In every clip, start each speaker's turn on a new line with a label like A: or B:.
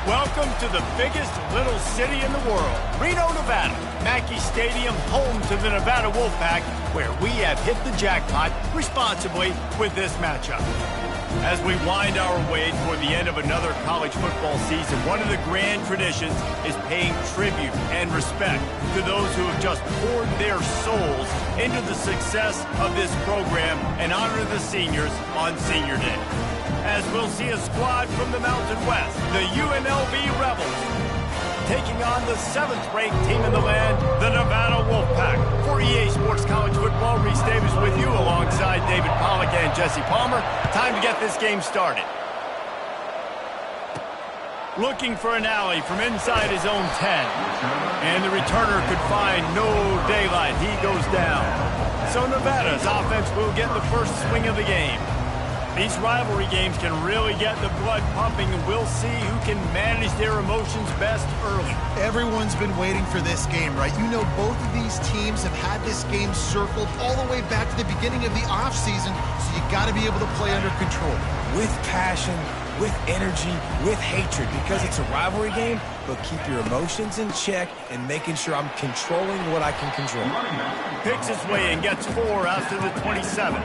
A: Welcome to the biggest little city in the world, Reno, Nevada. Mackey Stadium, home to the Nevada Wolfpack, where we have hit the jackpot responsibly with this matchup. As we wind our way toward the end of another college football season, one of the grand traditions is paying tribute and respect to those who have just poured their souls into the success of this program and honor the seniors on Senior Day. As we'll see a squad from the Mountain West, the UNLV Rebels, taking on the 7th-ranked team in the land, the Nevada Wolfpack. For EA Sports College Football, Reese Davis with you alongside David Pollack and Jesse Palmer. Time to get this game started. Looking for an alley from inside his own 10. And the returner could find no daylight. He goes down. So Nevada's offense will get the first swing of the game. These rivalry games can really get the blood pumping, and we'll see who can manage their emotions best early.
B: Everyone's been waiting for this game, right? You know, both of these teams have had this game circled all the way back to the beginning of the offseason, so you got to be able to play under control.
C: With passion, with energy, with hatred, because it's a rivalry game, but keep your emotions in check and making sure I'm controlling what I can control.
A: Picks his way and gets 4 after the 27.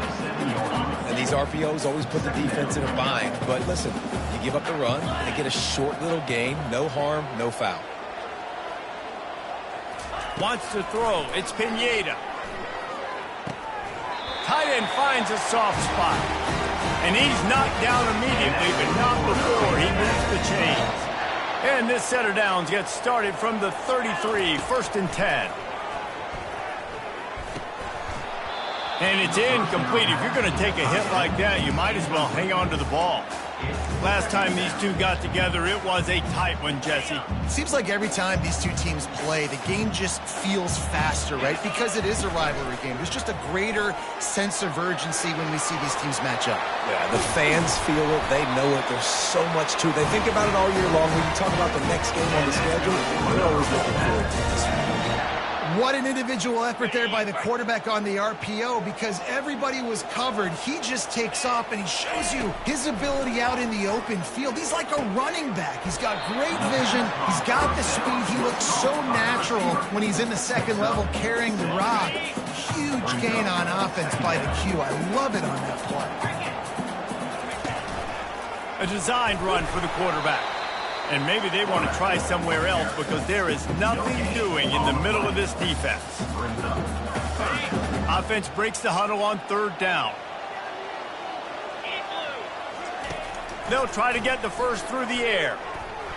C: And these RPOs always put the defense in a bind. But listen, you give up the run, they get a short little gain, no harm, no foul.
A: Wants to throw, it's Pineda. Tight end finds a soft spot. And he's knocked down immediately, but not before he moves the chains. And this set of downs gets started from the 33, 1st and 10. And it's incomplete. If you're going to take a hit like that, you might as well hang on to the ball. Last time these two got together, it was a tight one, Jesse.
B: Seems like every time these two teams play, the game just feels faster, right? Because it is a rivalry game. There's just a greater sense of urgency when we see these teams match up.
C: Yeah, the fans feel it. They know it. There's so much to it. They think about it all year long. When you talk about the next game on the schedule, they're always looking forward to this one.
B: What an individual effort there by the quarterback on the RPO, because everybody was covered. He just takes off, and he shows you his ability out in the open field. He's like a running back. He's got great vision. He's got the speed. He looks so natural when he's in the second level carrying the rock. Huge gain on offense by the Q. I love it on that play.
A: A designed run for the quarterback. And maybe they want to try somewhere else because there is nothing doing in the middle of this defense. Offense breaks the huddle on 3rd down. They'll try to get the first through the air.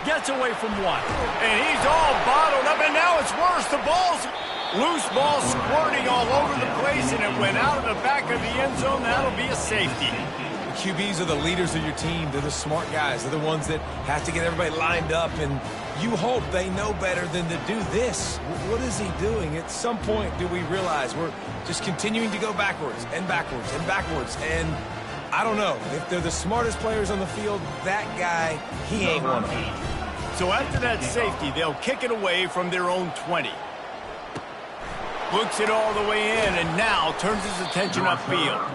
A: Gets away from one. And he's all bottled up, and now it's worse. The ball's loose, ball squirting all over the place, and it went out of the back of the end zone. That'll be a safety.
C: QBs are the leaders of your team. They're the smart guys. They're the ones that have to get everybody lined up, and you hope they know better than to do this. What is he doing? At some point, do we realize we're just continuing to go backwards and backwards and backwards? And I don't know. If they're the smartest players on the field, that guy, he ain't one of them.
A: So after that safety, they'll kick it away from their own 20. Looks it all the way in, and now turns his attention upfield.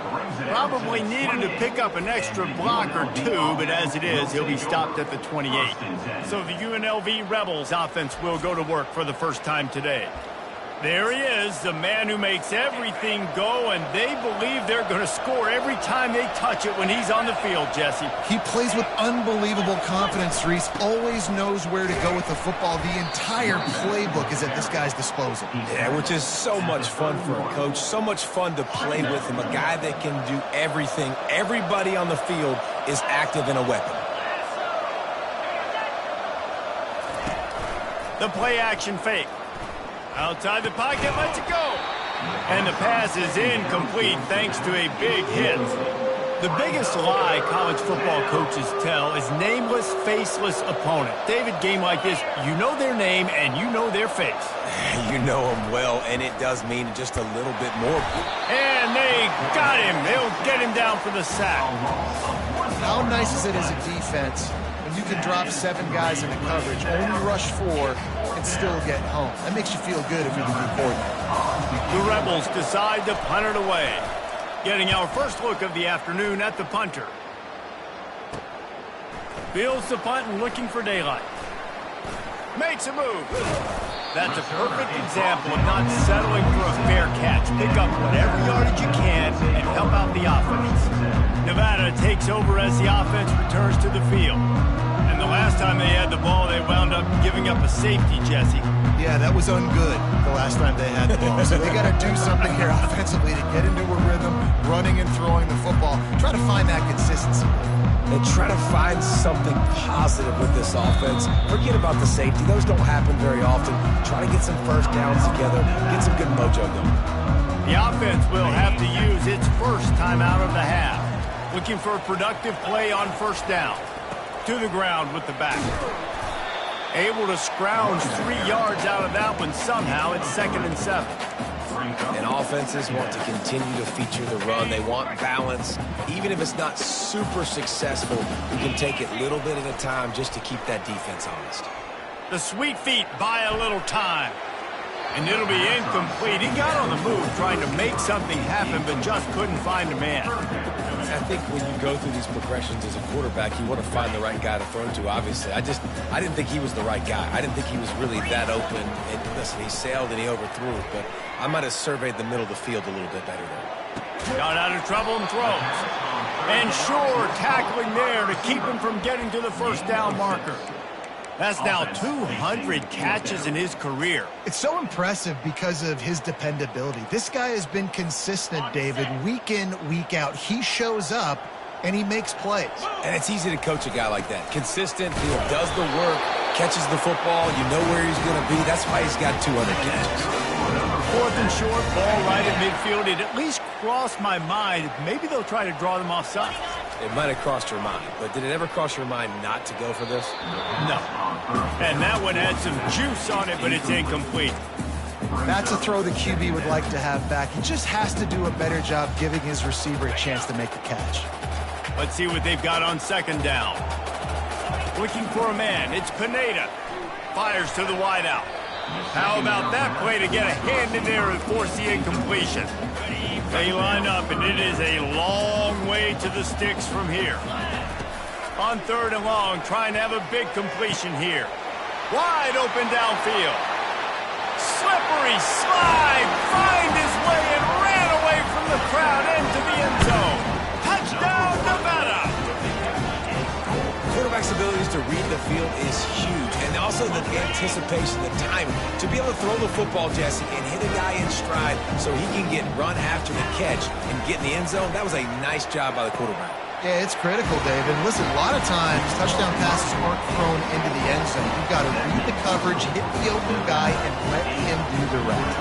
A: Probably needed to pick up an extra block or two, but as it is, he'll be stopped at the 28. So the UNLV Rebels offense will go to work for the first time today. There he is, the man who makes everything go, and they believe they're going to score every time they touch it when he's on the field, Jesse.
B: He plays with unbelievable confidence, Reese. Always knows where to go with the football. The entire playbook is at this guy's disposal.
C: Yeah, which is so much fun for a coach. So much fun to play with him. A guy that can do everything. Everybody on the field is active in a weapon.
A: The play action fake. Outside the pocket, lets it go. And the pass is incomplete thanks to a big hit. The biggest lie college football coaches tell is nameless, faceless opponent. David, game like this, you know their name and you know their face.
C: You know them well, and it does mean just a little bit more.
A: And they got him. They'll get him down for the sack.
B: How nice is it as a defense when you can drop 7 guys into coverage, only rush 4, and still get home? That makes you feel good if you're the new coordinator.
A: The Rebels decide to punt it away. Getting our first look of the afternoon at the punter. Fields the punt and looking for daylight. Makes a move. That's a perfect example of not settling for a fair catch. Pick up whatever yardage you can and help out the offense. Nevada takes over as the offense returns to the field. And the last time they had the ball, they wound up giving up a safety, Jesse.
B: Yeah, that was ungood the last time they had the ball. So they got to do something here offensively to get into a rhythm, running and throwing the football. Try to find that consistency.
C: And try to find something positive with this offense. Forget about the safety. Those don't happen very often. Try to get some first downs together. Get some good mojo going.
A: The offense will have to use its first time out of the half. Looking for a productive play on first down. To the ground with the back. Able to scrounge 3 yards out of that one somehow. It's 2nd and 7.
C: And offenses want to continue to feature the run. They want balance. Even if it's not super successful, you can take it little bit at a time just to keep that defense honest.
A: The sweet feet buy a little time. And it'll be incomplete. He got on the move trying to make something happen, but just couldn't find a man.
C: I think when you go through these progressions as a quarterback, you want to find the right guy to throw to, obviously. I didn't think he was the right guy. I didn't think he was really that open. And listen, he sailed and he overthrew it, but I might have surveyed the middle of the field a little bit better there.
A: Got out of trouble and throws. And sure, tackling there to keep him from getting to the first down marker. That's now 200 catches in his career.
B: It's so impressive because of his dependability. This guy has been consistent, David, week in, week out. He shows up, and he makes plays.
C: And it's easy to coach a guy like that. Consistent, he does the work, catches the football, you know where he's going to be. That's why he's got 200 catches.
A: 4th and short, ball right at midfield. It at least crossed my mind. Maybe they'll try to draw them offside.
C: It might have crossed your mind, but did it ever cross your mind not to go for this?
A: No. And that one had some juice on it, but it's incomplete.
B: That's a throw the QB would like to have back. He just has to do a better job giving his receiver a chance to make the catch.
A: Let's see what they've got on 2nd down. Looking for a man. It's Pineda. Fires to the wideout. How about that play to get a hand in there and force the incompletion? They line up, and it is a long way to the sticks from here. On 3rd and long, trying to have a big completion here. Wide open downfield. Slippery slide, find his way and ran away from the crowd into the end zone. Touchdown, Nevada!
C: Quarterback's abilities to read the field is huge, and also the anticipation, the timing. To be able to throw the football, Jesse, and hit a guy in stride so he can get run after the catch and get in the end zone, that was a nice job by the quarterback.
B: Yeah, it's critical, David. Listen, a lot of times touchdown passes aren't thrown into the end zone. You've got to read the coverage, hit the open guy, and let him do the rest.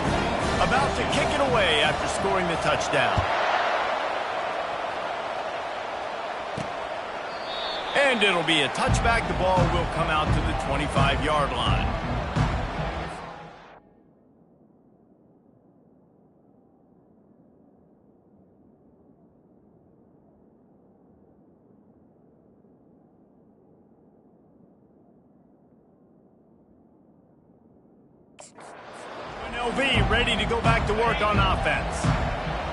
A: About to kick it away after scoring the touchdown. And it'll be a touchback. The ball will come out to the 25-yard line. NLV ready to go back to work on offense.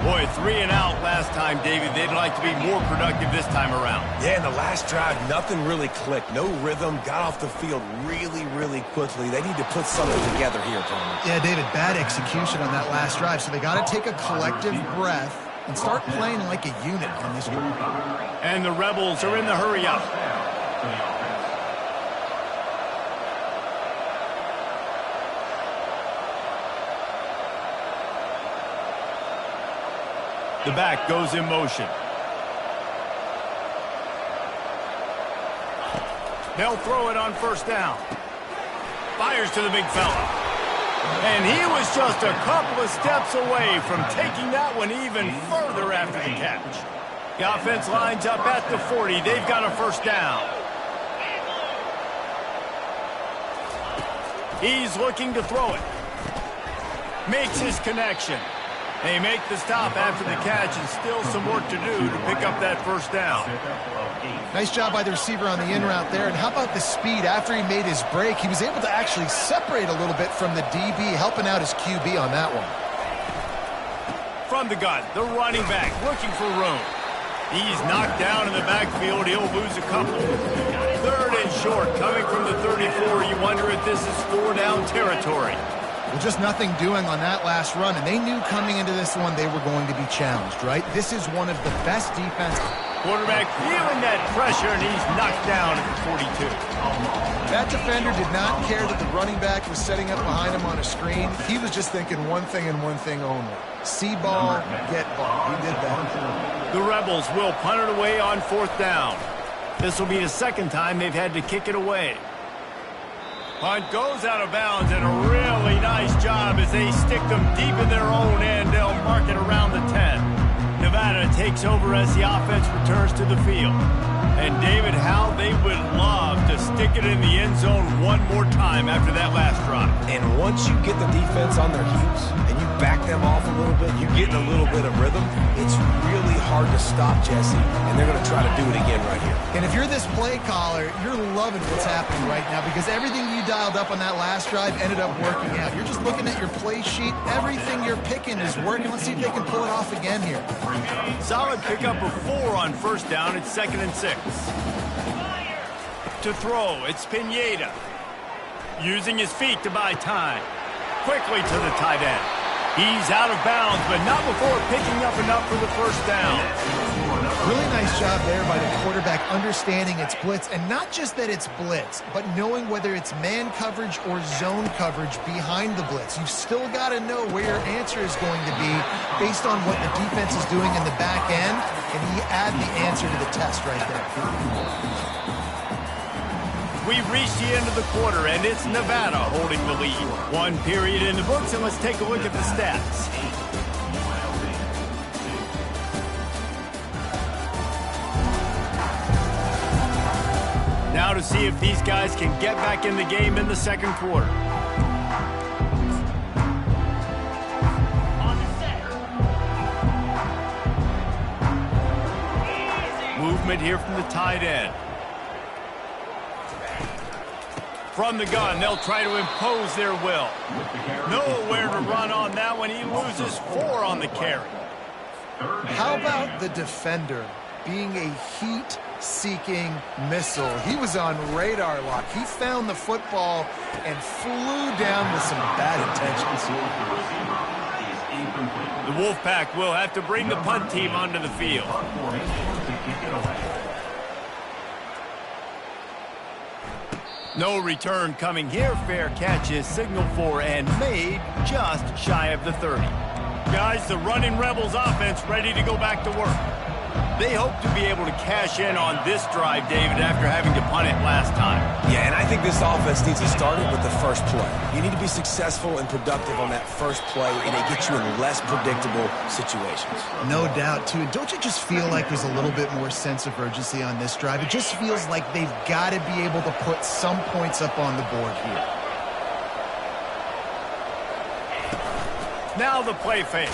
A: Boy, 3 and out last time, David. They'd like to be more productive this time around.
C: Yeah, in the last drive, nothing really clicked. No rhythm, got off the field really, really quickly. They need to put something together here, Tony.
B: Yeah, David, bad execution on that last drive, so they got to take a collective breath and start playing like a unit on this one.
A: And the Rebels are in the hurry-up. The back goes in motion. They'll throw it on first down. Fires to the big fella. And he was just a couple of steps away from taking that one even further after the catch. The offense lines up at the 40. They've got a first down. He's looking to throw it. Makes his connection. They make the stop after the catch, and still some work to do to pick up that first down.
B: Nice job by the receiver on the in route there. And how about the speed after he made his break? He was able to actually separate a little bit from the DB, helping out his QB on that one.
A: From the gun, the running back looking for room. He's knocked down in the backfield. He'll lose a couple. 3rd and short. Coming from the 34, you wonder if this is 4-down territory.
B: Well, just nothing doing on that last run, and they knew coming into this one they were going to be challenged, right? This is one of the best defenses.
A: Quarterback feeling that pressure, and he's knocked down at the 42.
B: That defender did not care that the running back was setting up behind him on a screen. He was just thinking one thing and one thing only. See ball, get ball. He did that.
A: The Rebels will punt it away on 4th down. This will be the second time they've had to kick it away. Punt goes out of bounds, and a really nice job as they stick them deep in their own end. They'll mark it around the 10. Nevada takes over as the offense returns to the field. And David, how they would love to stick it in the end zone one more time after that last drive.
C: And once you get the defense on their heels and you back them off a little bit, you get in a little bit of rhythm, it's really hard to stop, Jesse, and they're going to try to do it again right here.
B: And if you're this play caller, you're loving what's happening right now because everything you dialed up on that last drive ended up working out. You're just looking at your play sheet. Everything you're picking is working. Let's see if they can pull it off again here.
A: Solid pickup of 4 on 1st down. It's 2nd and 6. To throw, it's Pineda. Using his feet to buy time. Quickly to the tight end. He's out of bounds, but not before picking up enough for the 1st down.
B: Really nice job there by the quarterback understanding it's blitz, and not just that it's blitz, but knowing whether it's man coverage or zone coverage behind the blitz. You've still got to know where your answer is going to be based on what the defense is doing in the back end, and he add the answer to the test right there.
A: We've reached the end of the quarter, and it's Nevada holding the lead. 1 period in the books, and let's take a look at the stats. Now to see if these guys can get back in the game in the 2nd quarter. Movement here from the tight end. From the gun, they'll try to impose their will. Nowhere to run on that one. He loses 4 on the carry.
B: How about the defender being a heat-seeking missile? He was on radar lock. He found the football and flew down with some bad intentions.
A: The Wolfpack will have to bring the punt team onto the field. No return coming here. Fair catch is signaled for and made just shy of the 30. Guys, the running Rebels offense ready to go back to work. They hope to be able to cash in on this drive, David, after having to punt it last time.
C: Yeah, and I think this offense needs to start it with the first play. You need to be successful and productive on that first play, and it gets you in less predictable situations.
B: No doubt, too. Don't you just feel like there's a little bit more sense of urgency on this drive? It just feels like they've got to be able to put some points up on the board here.
A: Now the play fake.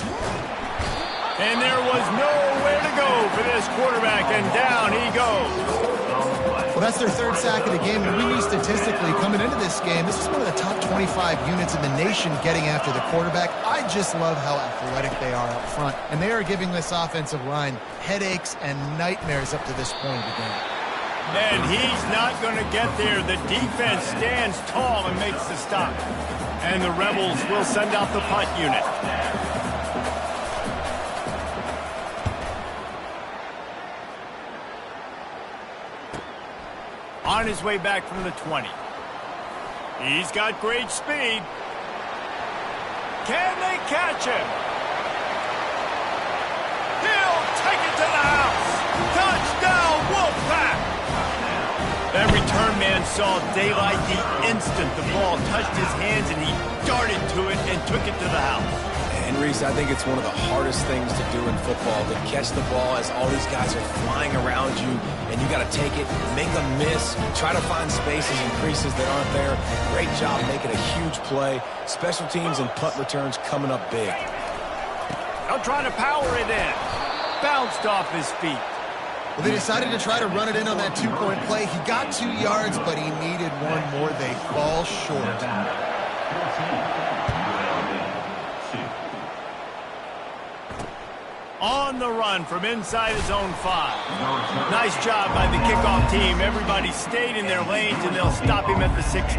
A: And there was nowhere to go for this quarterback, and down he goes.
B: Well, that's their 3rd sack of the game, and we knew statistically coming into this game, this is one of the top 25 units in the nation getting after the quarterback. I just love how athletic they are up front, and they are giving this offensive line headaches and nightmares up to this point of the game.
A: And he's not going to get there. The defense stands tall and makes the stop. And the Rebels will send out the punt unit. On his way back from the 20. He's got great speed. Can they catch him? He'll take it to the house. Touchdown, Wolfpack! That return man saw daylight the instant the ball touched his hands, and he darted to it and took it to the house.
C: And Reese, I think it's one of the hardest things to do in football, to catch the ball as all these guys are flying around you, and you got to take it, make a miss, try to find spaces and creases that aren't there. Great job making a huge play. Special teams and punt returns coming up big.
A: Now trying to power it in. Bounced off his feet.
B: Well, they decided to try to run it in on that 2-point play. He got 2 yards, but he needed 1 more. They fall short.
A: On the run from inside his own 5. Nice job by the kickoff team. Everybody stayed in their lanes, and they'll stop him at the 16.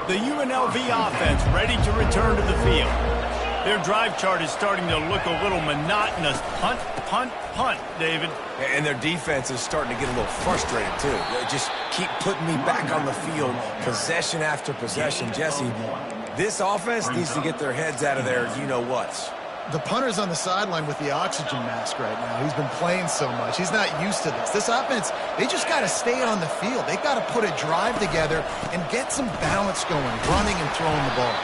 A: The UNLV offense ready to return to the field. Their drive chart is starting to look a little monotonous. Punt, punt, punt, David.
C: And their defense is starting to get a little frustrated, too. They just keep putting me back on the field, possession after possession. Jesse, this offense needs to get their heads out of their you-know-whats.
B: The punter's on the sideline with the oxygen mask right now. He's been playing so much. He's not used to this. This offense, they just got to stay on the field. They've got to put a drive together and get some balance going, running and throwing the ball.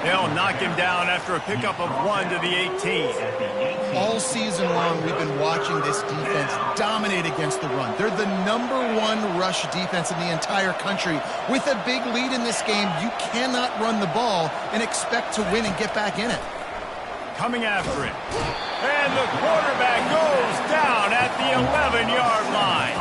A: They'll knock him down after a pickup of 1 to the 18.
B: All season long, we've been watching this defense dominate against the run. They're the #1 rush defense in the entire country. With a big lead in this game, you cannot run the ball and expect to win and get back in it.
A: Coming after it. And the quarterback goes down at the 11-yard line.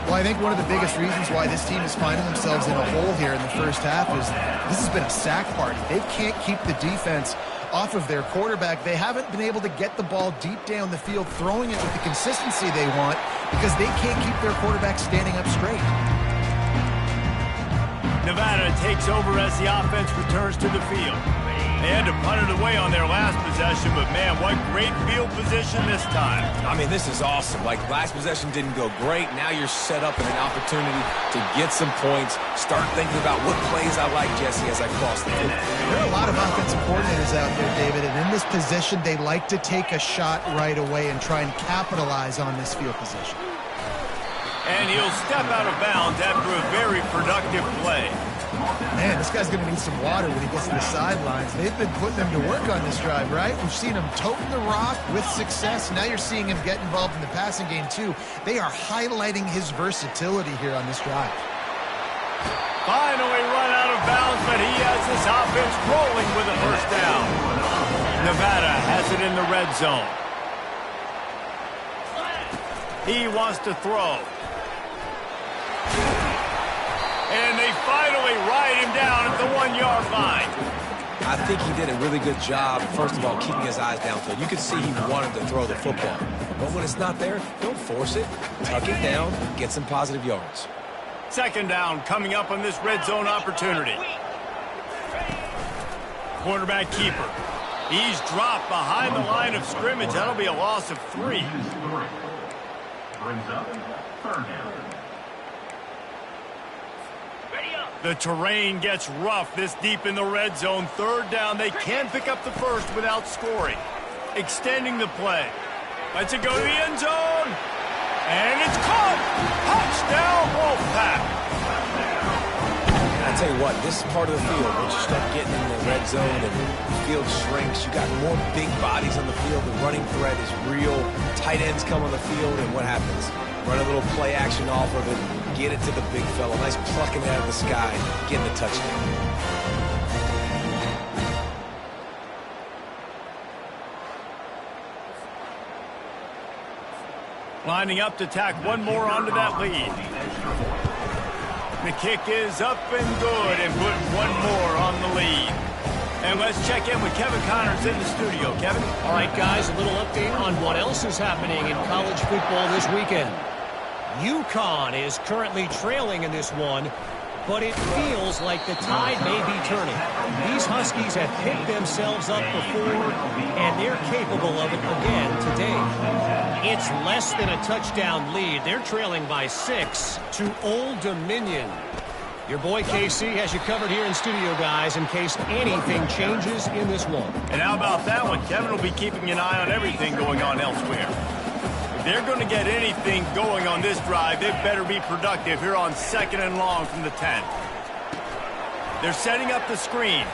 B: Well, I think one of the biggest reasons why this team is finding themselves in a hole here in the first half is this has been a sack party. They can't keep the defense off of their quarterback. They haven't been able to get the ball deep down the field, throwing it with the consistency they want because they can't keep their quarterback standing up straight.
A: Nevada takes over as the offense returns to the field. They had to punt it away on their last possession, but man, what great field position this time.
C: I mean, this is awesome. Like, last possession didn't go great. Now you're set up in an opportunity to get some points. Start thinking about what plays I like, Jesse, as I cross the field.
B: There are a lot of offensive coordinators out there, David, and in this position, they like to take a shot right away and try and capitalize on this field position.
A: And he'll step out of bounds after a very productive play.
B: Man, this guy's going to need some water when he gets to the sidelines. They've been putting him to work on this drive, right? We've seen him toting the rock with success. Now you're seeing him get involved in the passing game, too. They are highlighting his versatility here on this drive.
A: Finally run out of bounds, but he has this offense rolling with a first down. Nevada has it in the red zone. He wants to throw. And they finally ride him down at the 1-yard line.
C: I think he did a really good job, first of all, keeping his eyes downfield. You could see he wanted to throw the football. But when it's not there, don't force it. Tuck it down, get some positive yards.
A: Second down coming up on this red zone opportunity. Quarterback keeper. He's dropped behind the line of scrimmage. That'll be a loss of 3.
D: Brings up third down.
A: The terrain gets rough this deep in the red zone. Third down. They can't pick up the first without scoring. Extending the play. Lets it go to the end zone. And it's caught. Touchdown, Wolfpack.
C: I tell you what, this part of the field, once you start getting in the red zone and the field shrinks, you got more big bodies on the field. The running threat is real. Tight ends come on the field, and what happens? Run a little play action off of it, get it to the big fella. Nice plucking it out of the sky, getting the touchdown.
A: Lining up to tack one more onto that lead. The kick is up and good and put one more on the lead. And let's check in with Kevin Connors in the studio. Kevin?
E: All right, guys, a little update on what else is happening in college football this weekend. UConn is currently trailing in this one, but it feels like the tide may be turning. These Huskies have picked themselves up before, and they're capable of it again today. It's less than a touchdown lead. They're trailing by 6 to Old Dominion. Your boy KC has you covered here in studio, guys, in case anything changes in this one.
A: And how about that one? Kevin will be keeping an eye on everything going on elsewhere. If they're going to get anything going on this drive, they better be productive here on 2nd and long from the 10. They're setting up the screen.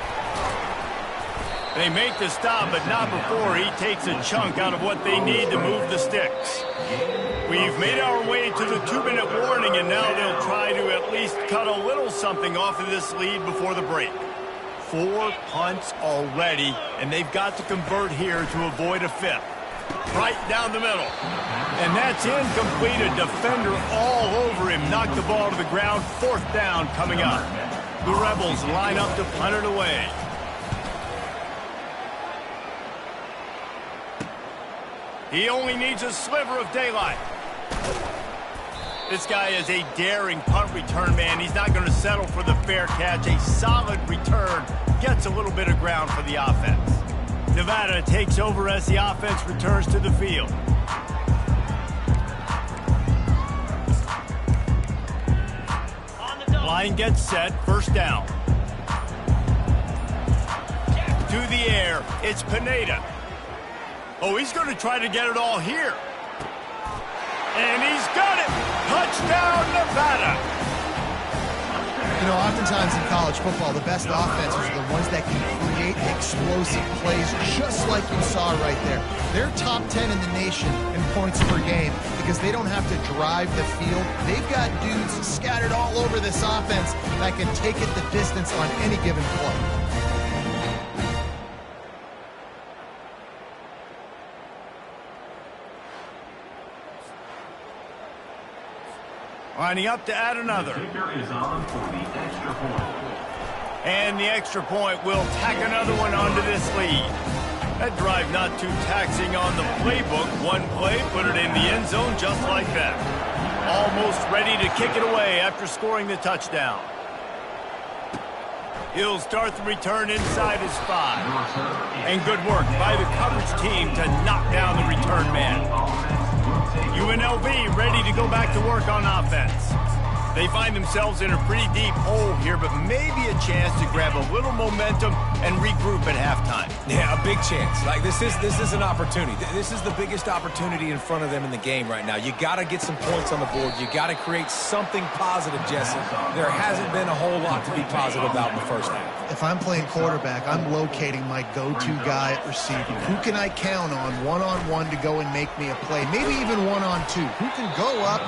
A: They make the stop, but not before he takes a chunk out of what they need to move the sticks. We've made our way to the 2-minute warning, and now they'll try to at least cut a little something off of this lead before the break. 4 punts already, and they've got to convert here to avoid a 5th. Right down the middle. And that's incomplete. A defender all over him. Knocked the ball to the ground. 4th down coming up. The Rebels line up to punt it away. He only needs a sliver of daylight. This guy is a daring punt return man. He's not going to settle for the fair catch. A solid return gets a little bit of ground for the offense. Nevada takes over as the offense returns to the field. Line gets set, first down. To the air, it's Pineda. Oh, he's going to try to get it all here. And he's got it! Touchdown, Nevada!
B: You know, oftentimes in college football, the best offenses are the ones that can create explosive plays, just like you saw right there. They're top 10 in the nation in points per game because they don't have to drive the field. They've got dudes scattered all over this offense that can take it the distance on any given play.
A: Lining up to add another. And the extra point will tack another one onto this lead. That drive not too taxing on the playbook. One play, put it in the end zone just like that. Almost ready to kick it away after scoring the touchdown. He'll start the return inside his 5. And good work by the coverage team to knock down the return man. UNLV ready to go back to work on offense. They find themselves in a pretty deep hole here, but maybe a chance to grab a little momentum and regroup at halftime.
C: Yeah, a big chance. Like, this is an opportunity. This is the biggest opportunity in front of them in the game right now. You got to get some points on the board. You got to create something positive, Jesse. There hasn't been a whole lot to be positive about in the first half.
B: If I'm playing quarterback, I'm locating my go-to guy at receiver. Who can I count on one-on-one to go and make me a play? Maybe even one-on-two. Who can go up,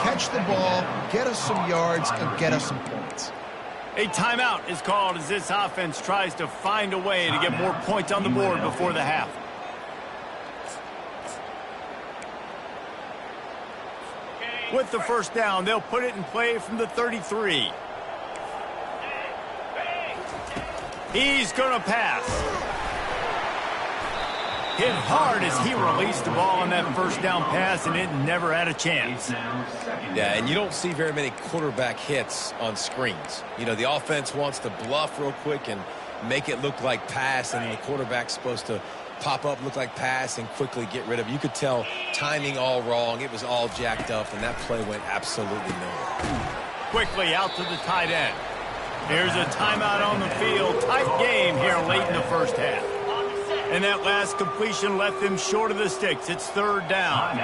B: catch the ball, get us some yards, and get us some points?
A: A timeout is called as this offense tries to find a way to get more points on the board before the half. With the first down, they'll put it in play from the 33. He's going to pass. Hit hard as he released the ball on that first down pass, and it never had a chance.
C: Yeah, and you don't see very many quarterback hits on screens. You know, the offense wants to bluff real quick and make it look like pass, and the quarterback's supposed to pop up, look like pass, and quickly get rid of it. You could tell timing all wrong. It was all jacked up, and that play went absolutely nowhere.
A: Quickly out to the tight end. Here's a timeout on the field. Tight game here late in the first half. And that last completion left them short of the sticks. It's third down.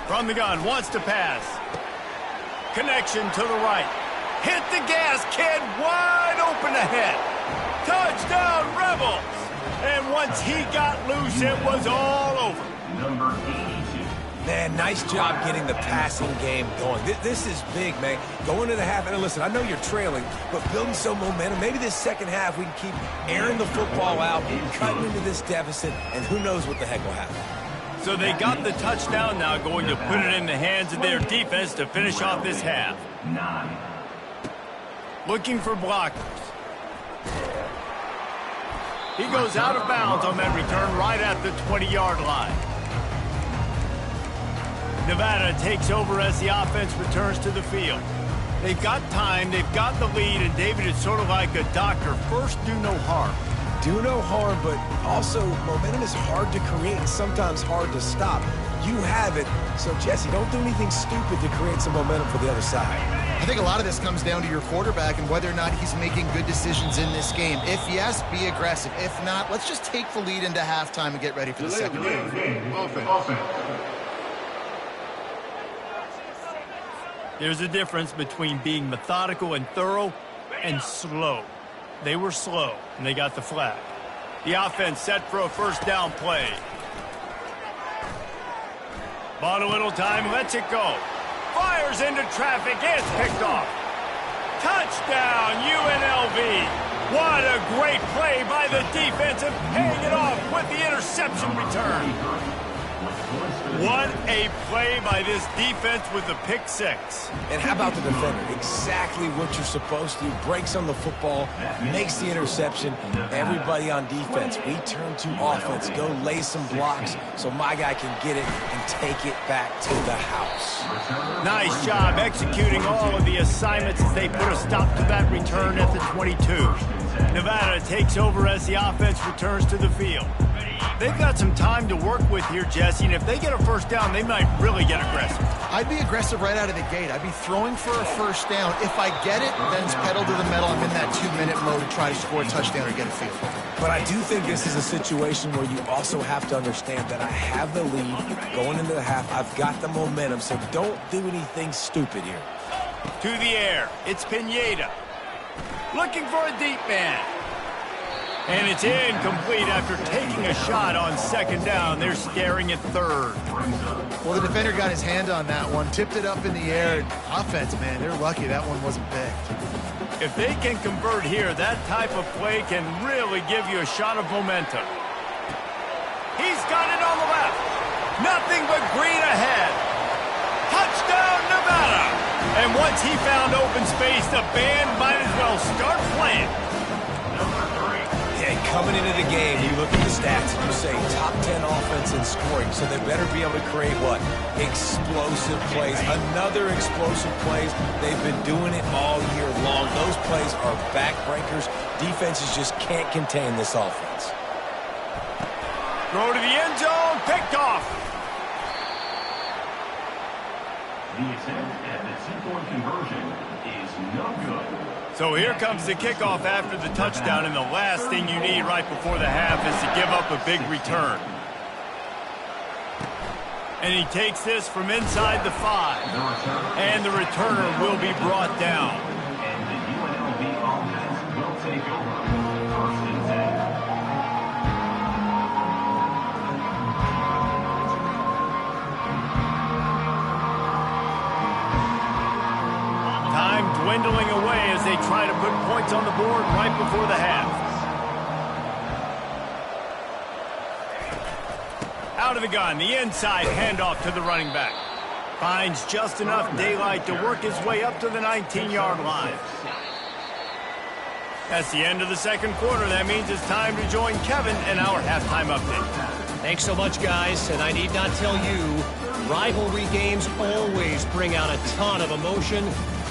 A: From the gun, wants to pass. Connection to the right. Hit the gas, kid, wide open ahead. Touchdown, Rebels! And once he got loose, it was all over.
D: Number 82.
C: Man, nice job getting the passing game going. This is big, man. Going to the half, and listen, I know you're trailing, but building some momentum. Maybe this second half we can keep airing the football out, cutting into this deficit, and who knows what the heck will happen.
A: So they got the touchdown now, going to put it in the hands of their defense to finish off this half.
D: 9.
A: Looking for blockers. He goes out of bounds on that return right at the 20-yard line. Nevada takes over as the offense returns to the field. They've got time, they've got the lead, and David is sort of like a doctor. First, do no harm.
C: Do no harm, but also momentum is hard to create and sometimes hard to stop. You have it, so Jesse, don't do anything stupid to create some momentum for the other side.
B: I think a lot of this comes down to your quarterback and whether or not he's making good decisions in this game. If yes, be aggressive. If not, let's just take the lead into halftime and get ready for the second half.
A: There's a difference between being methodical and thorough and slow. They were slow, and they got the flag. The offense set for a first down play. Bought a little time, lets it go. Fires into traffic, it's picked off. Touchdown, UNLV. What a great play by the defense and paying it off with the interception return. What a play by this defense with the pick six.
C: And how about the defender? Exactly what you're supposed to do. Breaks on the football, makes the interception. Everybody on defense, we turn to offense. Go lay some blocks so my guy can get it and take it back to the house.
A: Nice job executing all of the assignments as they put a stop to that return at the 22. Nevada takes over as the offense returns to the field. They've got some time to work with here, Jesse, and if they get a first down, they might really get aggressive.
B: I'd be aggressive right out of the gate. I'd be throwing for a first down. If I get it, then it's pedal to the metal. I'm in that 2-minute mode to try to score a touchdown or get a field goal.
C: But I do think this is a situation where you also have to understand that I have the lead going into the half. I've got the momentum, so don't do anything stupid here.
A: To the air, it's Pineda. Looking for a deep man. And it's incomplete after taking a shot on second down. They're staring at third.
B: Well, the defender got his hand on that one, tipped it up in the air. Offense, man, they're lucky that one wasn't picked.
A: If they can convert here, that type of play can really give you a shot of momentum. He's got it on the left. Nothing but green ahead. Touchdown, Nevada. And once he found open space, the band might as well start playing.
C: Coming into the game, you look at the stats and you say top 10 offense in scoring, so they better be able to create what? Explosive plays. Another explosive plays. They've been doing it all year long. Those plays are backbreakers. Defenses just can't contain this offense.
A: Throw to the end zone, picked off.
D: The attempt at the two-point conversion is no good.
A: So here comes the kickoff after the touchdown, and the last thing you need right before the half is to give up a big return. And he takes this from inside the 5. And the returner will be brought down.
D: And the UNLV offense will take over. First and 10.
A: Time dwindling away as they try to put points on the board right before the half. Out of the gun, the inside handoff to the running back. Finds just enough daylight to work his way up to the 19-yard line. That's the end of the second quarter. That means it's time to join Kevin in our halftime update.
E: Thanks so much, guys, and I need not tell you, rivalry games always bring out a ton of emotion.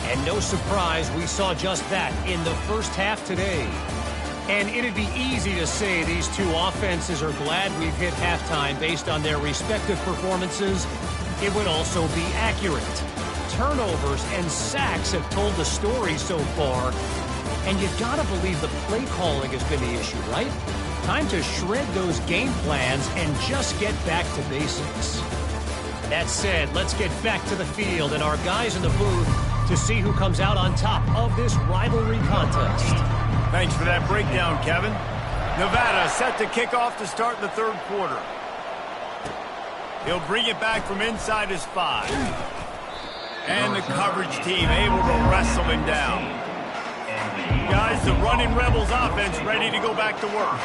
E: And no surprise, we saw just that in the first half today. And it'd be easy to say these two offenses are glad we've hit halftime based on their respective performances. It would also be accurate. Turnovers and sacks have told the story so far. And you've got to believe the play calling has been the issue, right? Time to shred those game plans and just get back to basics. That said, let's get back to the field and our guys in the booth to see who comes out on top of this rivalry contest.
A: Thanks for that breakdown, Kevin. Nevada set to kick off to start the third quarter. He'll bring it back from inside his 5. And the coverage team able to wrestle him down. Guys, the running Rebels offense ready to go back to work.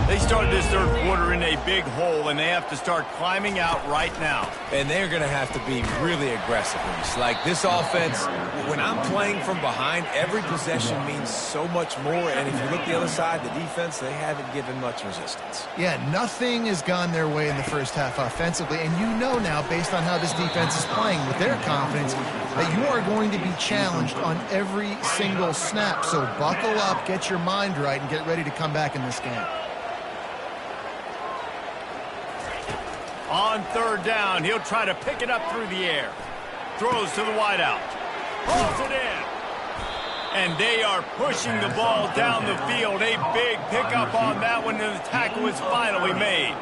A: They started this third quarter in a big hole, and they have to start climbing out right now.
C: And they're going to have to be really aggressive. Like this offense, when I'm playing from behind, every possession means so much more. And if you look the other side, the defense, they haven't given much resistance.
B: Yeah, nothing has gone their way in the first half offensively. And you know now, based on how this defense is playing with their confidence, that you are going to be challenged on every single snap. So buckle up, get your mind right, and get ready to come back in this game.
A: On third down, he'll try to pick it up through the air. Throws to the wideout. Pulls it in. And they are pushing the ball down the field. A big pickup on that one, and the tackle is finally made.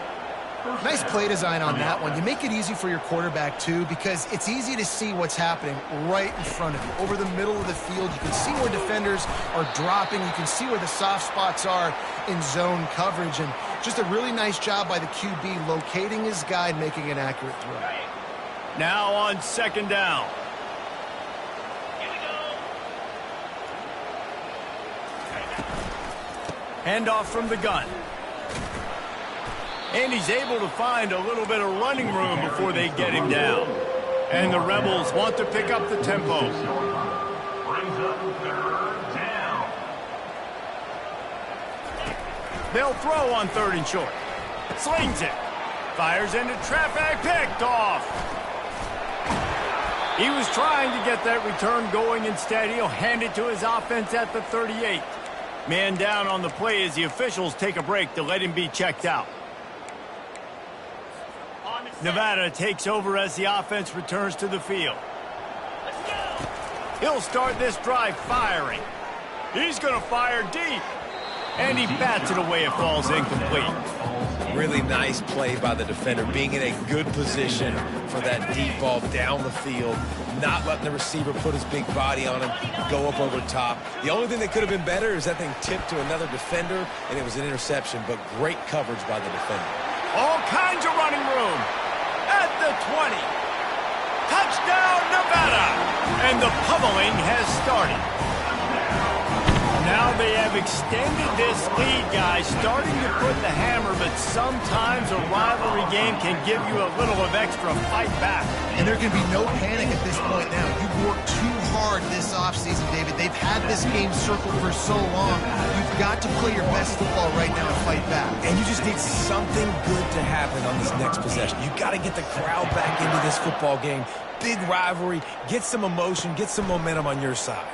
B: Nice play design on that one. You make it easy for your quarterback, too, because it's easy to see what's happening right in front of you. Over the middle of the field, you can see where defenders are dropping. You can see where the soft spots are in zone coverage. And just a really nice job by the QB locating his guy and making an accurate throw.
A: Now on second down. Handoff from the gun. And he's able to find a little bit of running room before they get him down. And the Rebels want to pick up the tempo.
D: Brings up third down.
A: They'll throw on 3rd and short. Slings it. Fires into traffic. Picked off. He was trying to get that return going. Instead, he'll hand it to his offense at the 38. Man down on the play as the officials take a break to let him be checked out. Nevada takes over as the offense returns to the field. He'll start this drive firing. He's going to fire deep. And he bats it away. It falls incomplete.
C: Really nice play by the defender, being in a good position for that deep ball down the field, not letting the receiver put his big body on him, go up over top. The only thing that could have been better is that thing tipped to another defender, and it was an interception, but great coverage by the defender.
A: All kinds of running room. At the 20. Touchdown, Nevada. And the pummeling has started. Now they have extended this lead, guys, starting to put the hammer, but sometimes a rivalry game can give you a little of extra fight back.
B: And there can be no panic at this point now. You've worked too hard this offseason, David. They've had this game circled for so long. You've got to play your best football right now and fight back.
C: And you just need something good to happen on this next possession. You've got to get the crowd back into this football game. Big rivalry. Get some emotion. Get some momentum on your side.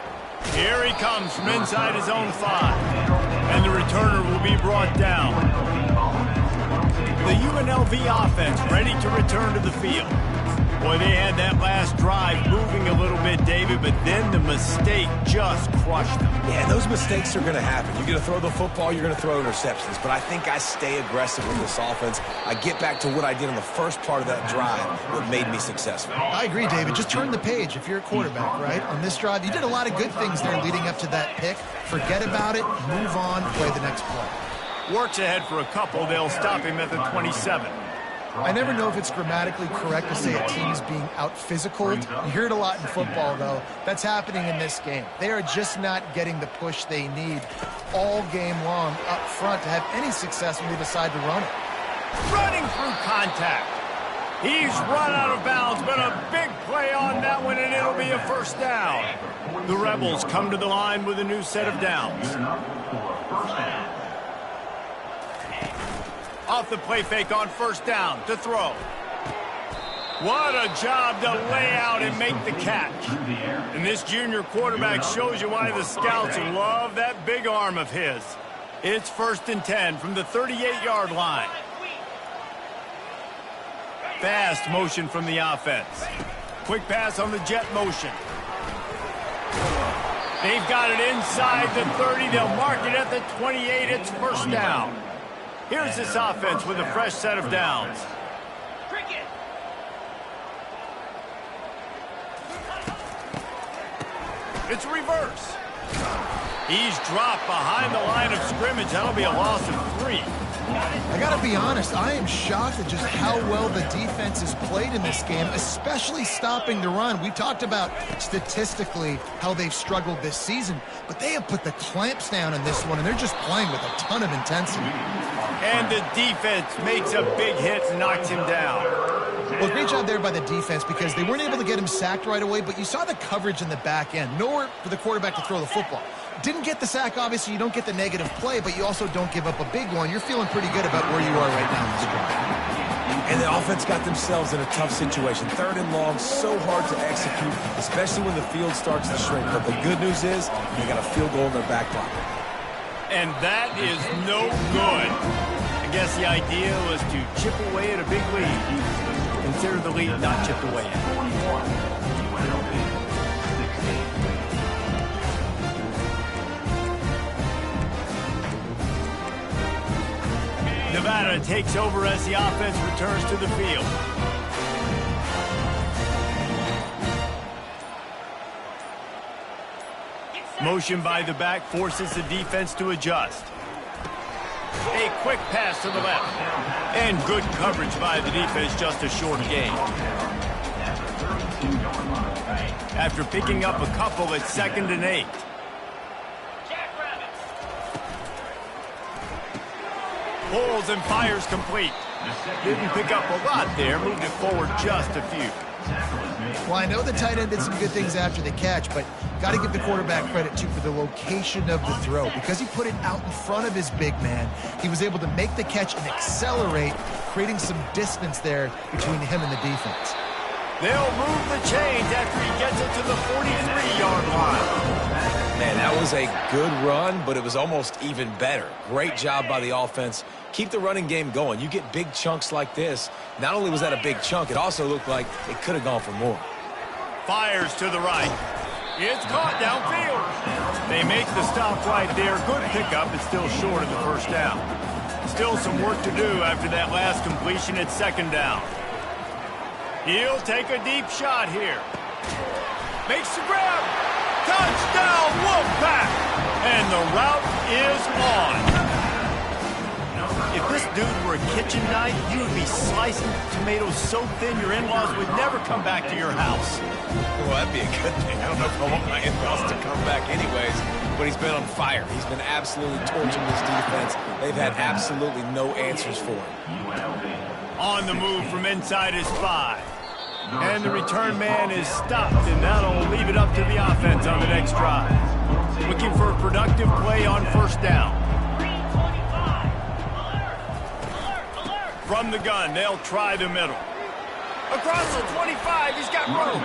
A: Here he comes from inside his own 5. And the returner will be brought down. The UNLV offense ready to return to the field. Boy, they had that last drive moving a little bit, David, but then the mistake just crushed them.
C: Yeah, those mistakes are going to happen. You're going to throw the football, you're going to throw interceptions. But I think I stay aggressive with this offense. I get back to what I did on the first part of that drive that made me successful.
B: I agree, David. Just turn the page if you're a quarterback, right? On this drive, you did a lot of good things there leading up to that pick. Forget about it, move on, play the next play.
A: Works ahead for a couple. They'll stop him at the 27.
B: I never know if it's grammatically correct to say a team is being out-physicaled. You hear it a lot in football, though. That's happening in this game. They are just not getting the push they need all game long up front to have any success when they decide to run it.
A: Running through contact. He's run out of bounds, but a big play on that one, and it'll be a first down. The Rebels come to the line with a new set of downs. Off the play fake on first down to throw. What a job to lay out and make the catch. And this junior quarterback shows you why the scouts love that big arm of his. It's 1st and 10 from the 38-yard line. Fast motion from the offense. Quick pass on the jet motion. They've got it inside the 30. They'll mark it at the 28. It's first down. Here's this offense with a fresh set of downs. It's reverse. He's dropped behind the line of scrimmage. That'll be a loss of 3.
B: I got to be honest, I am shocked at just how well the defense has played in this game, especially stopping the run. We talked about statistically how they've struggled this season, but they have put the clamps down in this one, and they're just playing with a ton of intensity.
A: And the defense makes a big hit and knocks him down.
B: Well, great job there by the defense because they weren't able to get him sacked right away, but you saw the coverage in the back end. Nowhere for the quarterback to throw the football. Didn't get the sack, obviously. You don't get the negative play, but you also don't give up a big one. You're feeling pretty good about where you are right now in this game.
C: And the offense got themselves in a tough situation. 3rd and long, so hard to execute, especially when the field starts to shrink. But the good news is they got a field goal in their back pocket.
A: And that is no good. I guess the idea was to chip away at a big lead. Consider the lead not chipped away at. Nevada takes over as the offense returns to the field. Motion by the back forces the defense to adjust. A quick pass to the left. And good coverage by the defense, just a short gain. After picking up a couple, it's 2nd and 8. Pulls and fires complete. Didn't pick up a lot there, moved it forward just a few.
B: Well, I know the tight end did some good things after the catch, but got to give the quarterback credit, too, for the location of the throw. Because he put it out in front of his big man, he was able to make the catch and accelerate, creating some distance there between him and the defense.
A: They'll move the chains after he gets it to the 43-yard line.
C: Man, that was a good run, but it was almost even better. Great job by the offense. Keep the running game going. You get big chunks like this. Not only was that a big chunk, it also looked like it could have gone for more.
A: Fires to the right. It's caught downfield. They make the stop right there. Good pickup. It's still short of the first down. Still some work to do after that last completion at second down. He'll take a deep shot here. Makes the grab. Touchdown, Wolfpack! And the route is on. If this dude were a kitchen knife, you would be slicing tomatoes so thin your in-laws would never come back to your house.
C: Well, that'd be a good thing. I don't know if I want my in-laws to come back anyways, but he's been on fire. He's been absolutely torching this defense. They've had absolutely no answers for him.
A: On the move from inside his 5. And the return man is stopped, and that'll leave it up to the offense on the next drive. Looking for a productive play on first down. From the gun, they'll try the middle. Across the 25, he's got room.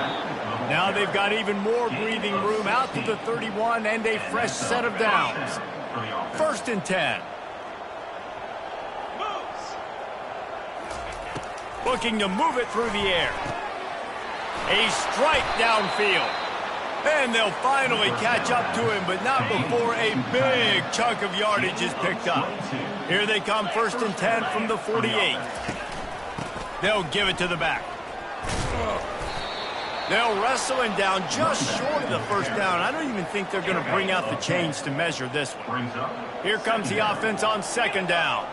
A: Now they've got even more breathing room out to the 31 and a fresh set of downs. 1st and 10. Looking to move it through the air. A strike downfield. And they'll finally catch up to him, but not before a big chunk of yardage is picked up. Here they come, 1st and 10 from the 48. They'll give it to the back. They'll wrestle him down just short of the first down. I don't even think they're going to bring out the chains to measure this one. Here comes the offense on second down.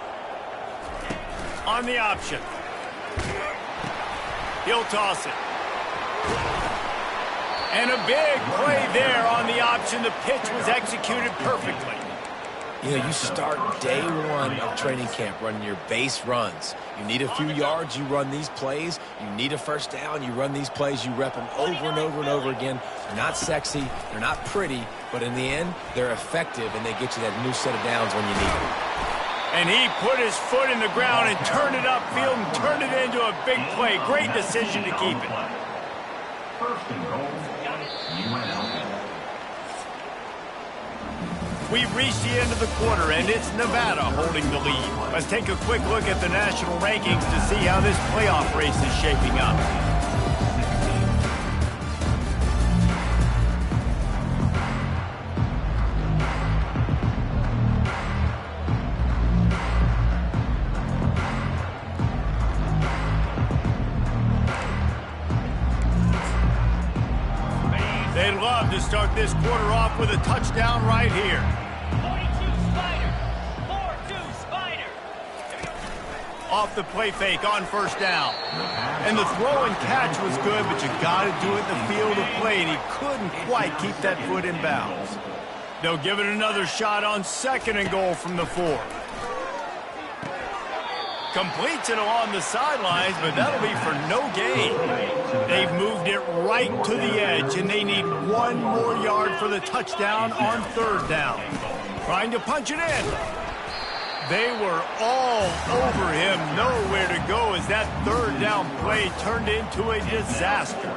A: On the option. He'll toss it. And a big play there on the option. The pitch was executed perfectly.
C: You know, you start day one of training camp running your base runs. You need a few yards, you run these plays. You need a first down, you run these plays. You rep them over and over and over again. They're not sexy, they're not pretty, but in the end, they're effective, and they get you that new set of downs when you need them.
A: And he put his foot in the ground and turned it upfield and turned it into a big play. Great decision to keep it.
D: 1st and goal, UNLV.
A: We've reached the end of the quarter, and it's Nevada holding the lead. Let's take a quick look at the national rankings to see how this playoff race is shaping up. They'd love to start this quarter off with a touchdown right here.
F: 42 Spider. 4-2 Spider.
A: Off the play fake on first down. And the throw and catch was good, but you got to do it in the field of play, and he couldn't quite keep that foot in bounds. They'll give it another shot on 2nd and goal from the 4. Completes it along the sidelines, but that'll be for no gain. They've moved it right to the edge, and they need 1 more yard for the touchdown on 3rd down. Trying to punch it in. They were all over him, nowhere to go as that 3rd down play turned into a disaster.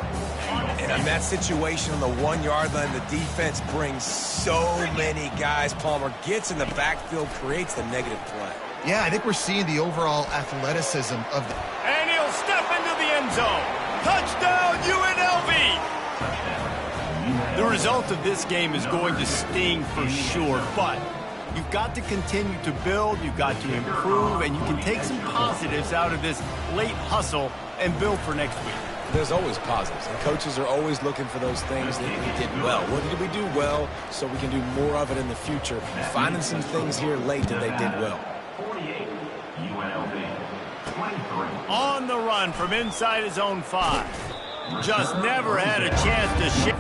C: And in that situation on the 1-yard line, the defense brings so many guys. Palmer gets in the backfield, creates the negative play.
B: Yeah, I think we're seeing the overall athleticism of the...
A: And he'll step into the end zone. Touchdown, UNLV! The result of this game is going to sting for sure, but you've got to continue to build, you've got to improve, and you can take some positives out of this late hustle and build for next week.
C: There's always positives, and coaches are always looking for those things that we did well. What did we do well so we can do more of it in the future? Finding some things here late that they did well.
D: 48, UNLV. 23.
A: On the run from inside his own 5. Just never had a chance to shift.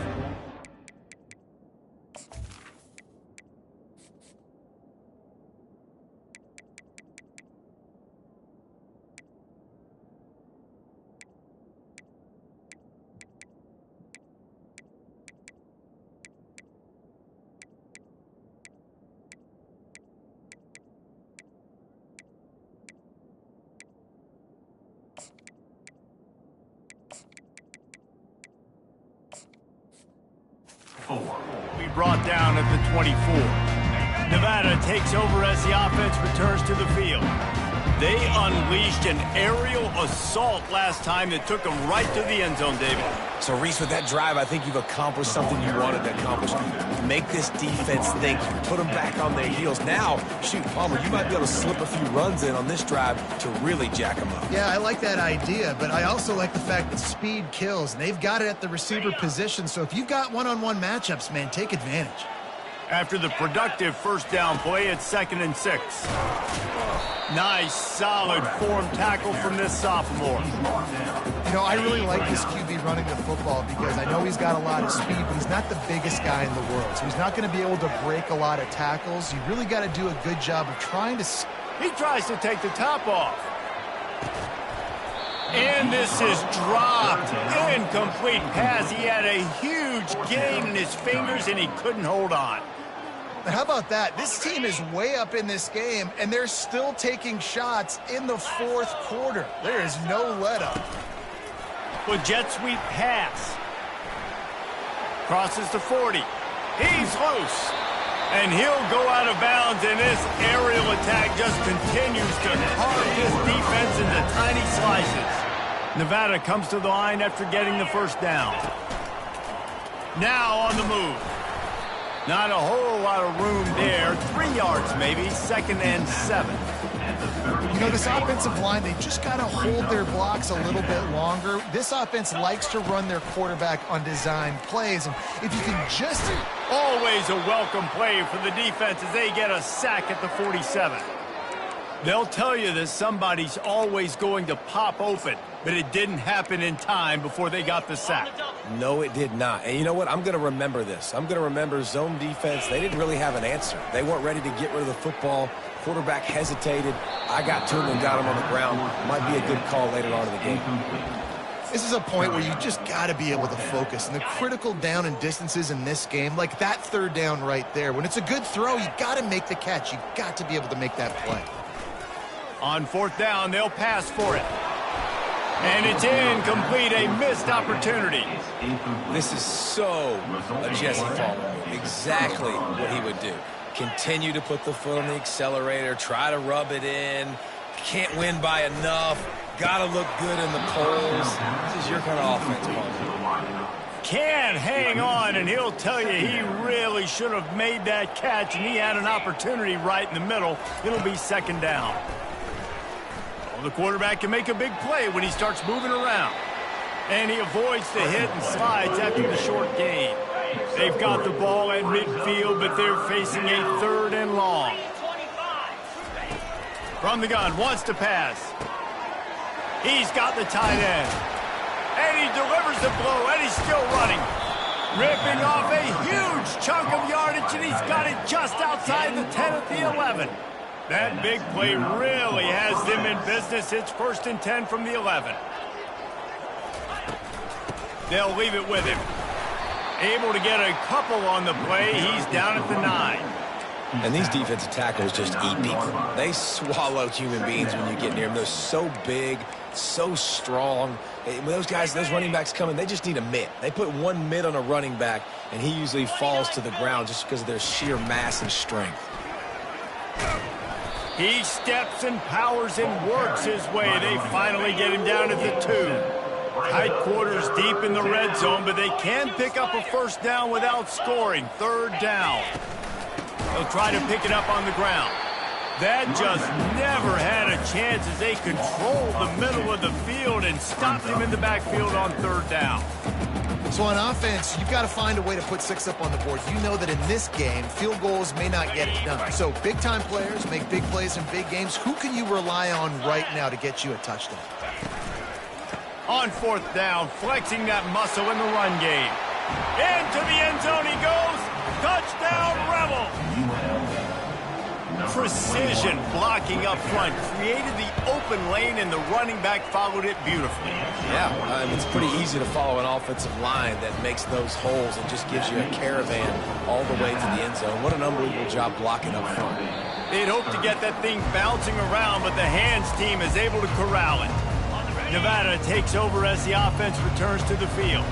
D: 4.
A: We brought down at the 24. Nevada takes over as the offense returns to the field. They unleashed an aerial assault last time that took them right to the end zone, David.
C: So, Reese, with that drive, I think you've accomplished something you wanted to accomplish. Make this defense think. Put them back on their heels. Now, shoot, Palmer, you might be able to slip a few runs in on this drive to really jack them up.
B: Yeah, I like that idea, but I also like the fact that speed kills, and they've got it at the receiver position. So if you've got one-on-one matchups, man, take advantage.
A: After the productive first down play, it's 2nd and 6. Nice, solid form tackle from this sophomore.
B: You know, I really like this QB running the football because I know he's got a lot of speed, but he's not the biggest guy in the world. So he's not going to be able to break a lot of tackles. You really got to do a good job of trying to...
A: He tries to take the top off. And this is dropped. Incomplete pass. He had a huge gain in his fingers, and he couldn't hold on.
B: How about that? This team is way up in this game, and they're still taking shots in the 4th quarter. There is no let-up.
A: With jet sweep pass. Crosses the 40. He's loose. And he'll go out of bounds, and this aerial attack just continues to carve this defense into tiny slices. Nevada comes to the line after getting the first down. Now on the move. Not a whole lot of room there. 3 yards maybe, 2nd and 7.
B: You know, this offensive line, they just got to hold their blocks a little bit longer. This offense likes to run their quarterback on design plays. And if you can just...
A: Always a welcome play for the defense as they get a sack at the 47. They'll tell you that somebody's always going to pop open, but it didn't happen in time before they got the sack.
C: No, it did not. And you know what? I'm going to remember this. I'm going to remember zone defense. They didn't really have an answer. They weren't ready to get rid of the football. Quarterback hesitated. I got to him and got him on the ground. Might be a good call later on in the game.
B: This is a point where you just got to be able to focus. And the critical down and distances in this game, like that 3rd down right there, when it's a good throw, you got to make the catch. You got to be able to make that play.
A: On 4th down, they'll pass for it. And it's incomplete, a missed opportunity.
C: This is so a Jesse Palmer move. Exactly what he would do. Continue to put the foot on the accelerator, try to rub it in. Can't win by enough. Got to look good in the polls. This is your kind of offense, Palmer.
A: Can hang on, and he'll tell you he really should have made that catch, and he had an opportunity right in the middle. It'll be 2nd down. The quarterback can make a big play when he starts moving around. And he avoids the hit and slides after the short gain. They've got the ball at midfield, but they're facing a 3rd and long. From the gun, wants to pass. He's got the tight end. And he delivers the blow, and he's still running. Ripping off a huge chunk of yardage, and he's got it just outside the 10 at the 11. That big play really has them in business. It's 1st and 10 from the 11. They'll leave it with him. Able to get a couple on the play. He's down at the 9.
C: And these defensive tackles just eat people. They swallow human beings when you get near them. They're so big, so strong. When those guys, those running backs come in, they just need a mitt. They put one mitt on a running back, and he usually falls to the ground just because of their sheer mass and strength.
A: He steps and powers and works his way. They finally get him down at the 2. Tight quarters deep in the red zone, but they can pick up a 1st down without scoring. 3rd down. They'll try to pick it up on the ground. That just never had a chance as they controlled the middle of the field and stopped him in the backfield on 3rd down.
B: So on offense, you've got to find a way to put 6 up on the board. You know that in this game, field goals may not get it done. So big-time players make big plays in big games. Who can you rely on right now to get you a touchdown?
A: On 4th down, flexing that muscle in the run game. Into the end zone he goes. Touchdown, Rebel. Precision blocking up front. Created the open lane, and the running back followed it beautifully.
C: Yeah, it's pretty easy to follow an offensive line that makes those holes and just gives you a caravan all the way to the end zone. What an unbelievable job blocking up front.
A: They'd hope to get that thing bouncing around, but the hands team is able to corral it. Nevada takes over as the offense returns to the field.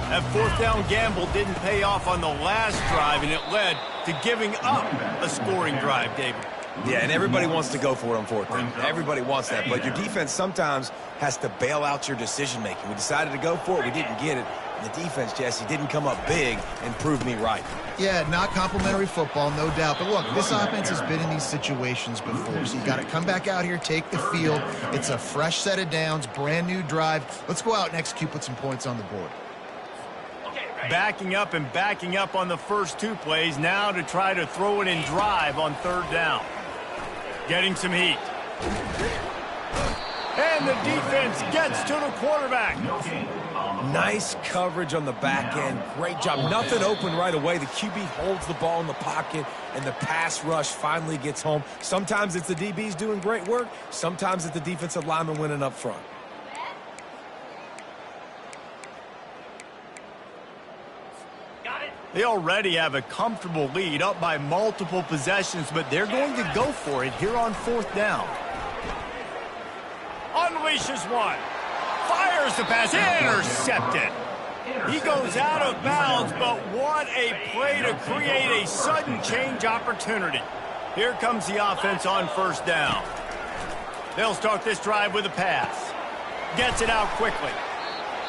A: That fourth down gamble didn't pay off on the last drive, and it led to giving up a scoring drive, David.
C: Yeah, and everybody wants to go for it on fourth down. Everybody wants that, but your defense sometimes has to bail out your decision-making. We decided to go for it. We didn't get it. And the defense, Jesse, didn't come up big and prove me right.
B: Yeah, not complimentary football, no doubt. But look, this offense has been in these situations before, so you got to come back out here, take the field. It's a fresh set of downs, brand new drive. Let's go out and execute, put some points on the board.
A: Backing up and backing up on the first two plays, now to try to throw it in drive on third down. Getting some heat. And the defense gets to the quarterback.
C: Nice coverage on the back end. Great job. Nothing open right away. The QB holds the ball in the pocket, and the pass rush finally gets home. Sometimes it's the DBs doing great work. Sometimes it's the defensive lineman winning up front.
A: They already have a comfortable lead, up by multiple possessions, but they're going to go for it here on fourth down. Unleashes one. Fires the pass. Intercepted. He goes out of bounds, but what a play to create a sudden change opportunity. Here comes the offense on first down. They'll start this drive with a pass. Gets it out quickly.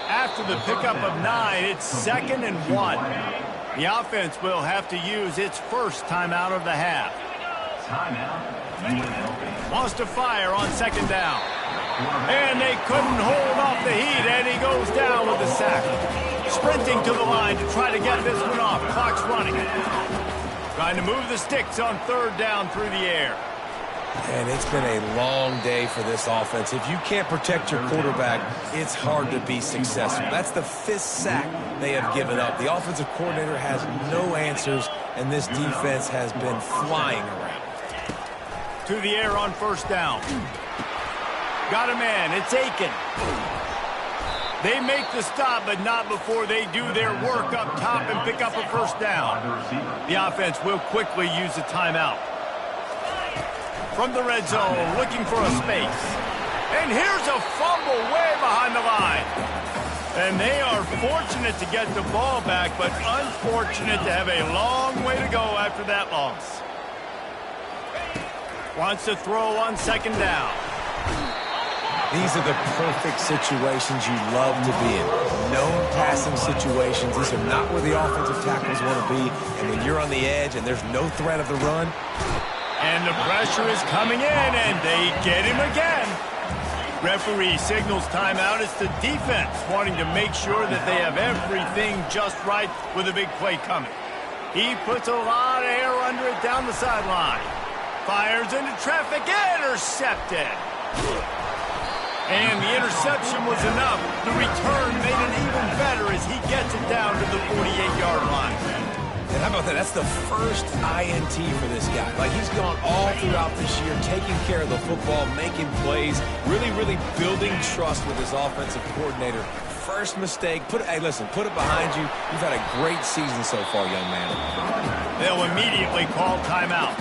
A: After the pickup of 9, it's 2nd and 1. The offense will have to use its first timeout of the half. Wants to fire on 2nd down. And they couldn't hold off the heat, and he goes down with the sack. Sprinting to the line to try to get this one off. Clock's running. Trying to move the sticks on third down through the air.
C: And it's been a long day for this offense. If you can't protect your quarterback, it's hard to be successful. That's the 5th sack they have given up. The offensive coordinator has no answers, and this defense has been flying around.
A: To the air on first down. Got a man. It's Aiken. They make the stop, but not before they do their work up top and pick up a first down. The offense will quickly use a timeout. From the red zone, looking for a space. And here's a fumble way behind the line. And they are fortunate to get the ball back, but unfortunate to have a long way to go after that loss. Wants to throw on 2nd down.
C: These are the perfect situations you love to be in. Known passing situations. These are not where the offensive tackles want to be. And when you're on the edge and there's no threat of the run,
A: and the pressure is coming in, and they get him again. Referee signals timeout. It's the defense wanting to make sure that they have everything just right with a big play coming. He puts a lot of air under it down the sideline. Fires into traffic. Intercepted. And the interception was enough. The return made it even better as he gets it down to the 48-yard line.
C: And how about that? That's the first INT for this guy. Like, he's gone all throughout this year, taking care of the football, making plays, really building trust with his offensive coordinator. First mistake. Hey, listen, put it behind you. You've had a great season so far, young man.
A: They'll immediately call timeout.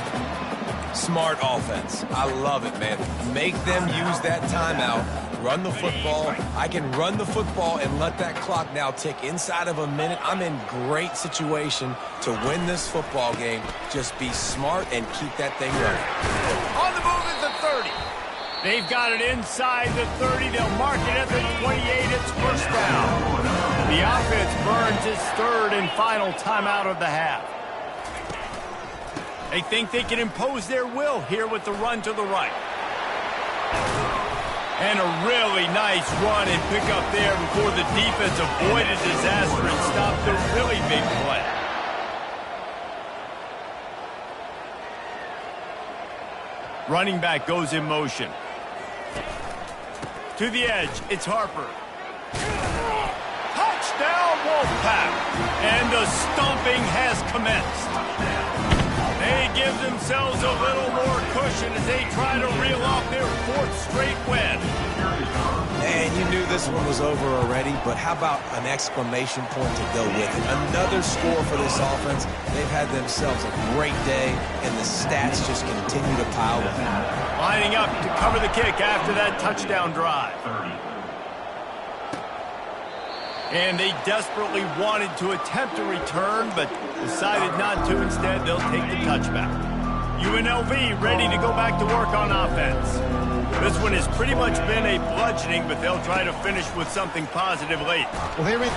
C: Smart offense. I love it, man. Make them use that timeout. Run the football. I can run the football and let that clock now tick inside of a minute. I'm in great situation to win this football game. Just be smart and keep that thing running.
A: On the move at the 30. They've got it inside the 30. They'll mark it at the 28. It's first down. The offense burns its 3rd and final timeout of the half. They think they can impose their will here with the run to the right. And a really nice run and pick up there before the defense avoided disaster and stopped the really big play. Running back goes in motion. To the edge, it's Harper. Touchdown, Wolfpack! And the stomping has commenced. They give themselves a little more cushion as they try to reel off their 4th straight win.
C: And you knew this one was over already, but how about an exclamation point to go with it? Another score for this offense. They've had themselves a great day, and the stats just continue to pile up.
A: Lining up to cover the kick after that touchdown drive. And they desperately wanted to attempt a return, but decided not to. Instead, they'll take the touchback. UNLV ready to go back to work on offense. This one has pretty much been a bludgeoning, but they'll try to finish with something positive late.
B: Well, they're in.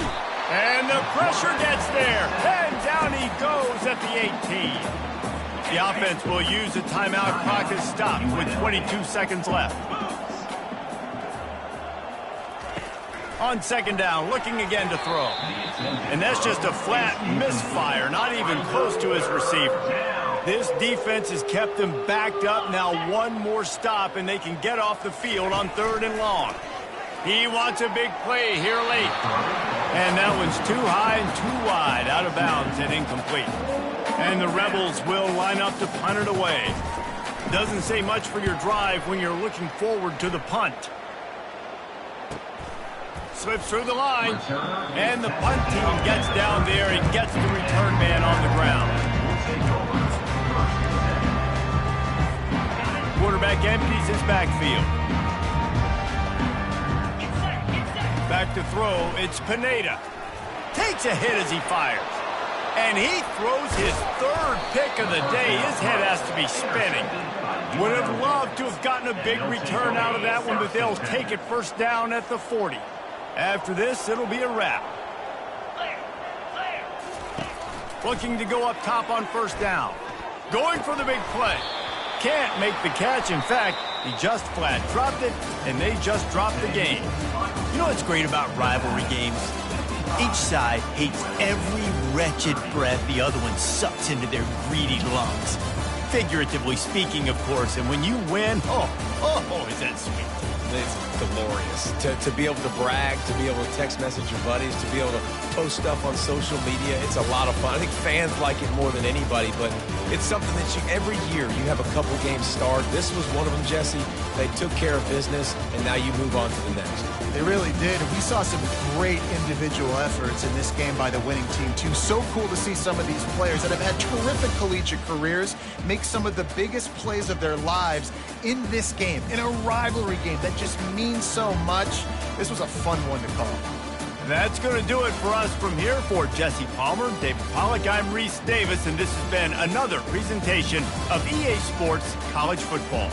A: And the pressure gets there. And down he goes at the 18. The offense will use a timeout. Clock is stopped with 22 seconds left. On second down, looking again to throw. And that's just a flat misfire, not even close to his receiver. This defense has kept them backed up. Now one more stop, and they can get off the field on 3rd and long. He wants a big play here late. And that one's too high and too wide, out of bounds and incomplete. And the Rebels will line up to punt it away. Doesn't say much for your drive when you're looking forward to the punt. Slips through the line, and the punt team gets down there and gets the return man on the ground. Quarterback empties his backfield. Back to throw, it's Pineda. Takes a hit as he fires. And he throws his 3rd pick of the day. His head has to be spinning. Would have loved to have gotten a big return out of that one, but they'll take it first down at the 40. After this, it'll be a wrap. Looking to go up top on first down. Going for the big play. Can't make the catch. In fact, he just flat dropped it, and they just dropped the game.
G: You know what's great about rivalry games? Each side hates every wretched breath the other one sucks into their greedy lungs. Figuratively speaking, of course, and when you win, oh, is that sweet.
C: It's glorious. To be able to brag, to be able to text message your buddies, to be able to post stuff on social media, it's a lot of fun. I think fans like it more than anybody, but it's something that every year you have a couple games start. This was one of them, Jesse. They took care of business, and now you move on to the next.
B: They really did. We saw some great individual efforts in this game by the winning team, too. So cool to see some of these players that have had terrific collegiate careers make some of the biggest plays of their lives in this game, in a rivalry game that just means so much. This was a fun one to call.
A: That's going to do it for us from here. For Jesse Palmer, David Pollack, I'm Reese Davis, and this has been another presentation of EA Sports College Football.